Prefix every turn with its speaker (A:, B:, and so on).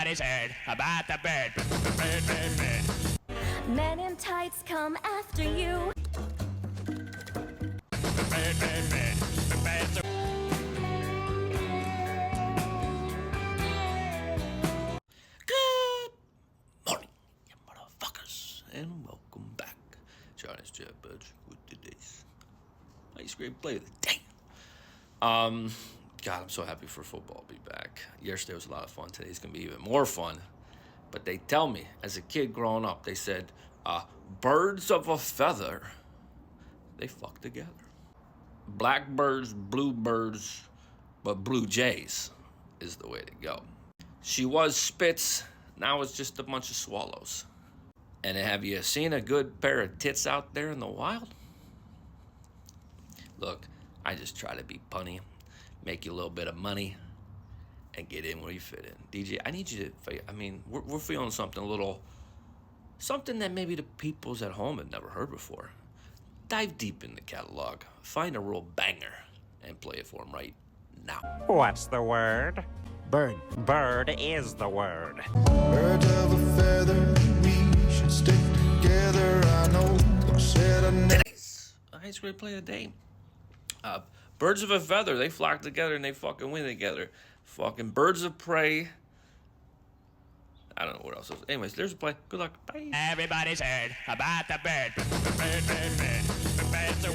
A: Everybody's heard about the bird. Bird, bird, bird.
B: Men in tights come after you.
A: Bird, bird, bird. The birds are... Good morning, you motherfuckers, and welcome back. Johnny's Jet Birds with today's ice cream play of the day. God, I'm so happy for football to be back. Yesterday was a lot of fun. Today's gonna be even more fun. But they tell me, as a kid growing up, they said, birds of a feather, they fuck together. Blackbirds, bluebirds, but blue jays is the way to go. She was spits, now it's just a bunch of swallows. And have you seen a good pair of tits out there in the wild? Look, I just try to be punny, make you a little bit of money, and get in where you fit in. DJ, I need you to, we're feeling something a little, something that maybe the peoples at home have never heard before. Dive deep in the catalog, find a real banger, and play it for them right now.
C: What's the word?
D: Bird.
C: Bird is the word.
E: Birds of a feather, we should stick together. I know you said I never.
A: Today's ice cream play of the day. Birds of a feather, they flock together and they fucking win together. Fucking birds of prey. I don't know what else. Anyways, there's a play. Good luck. Bye. Everybody's heard about the bird. Bird, bird, bird. The birds are...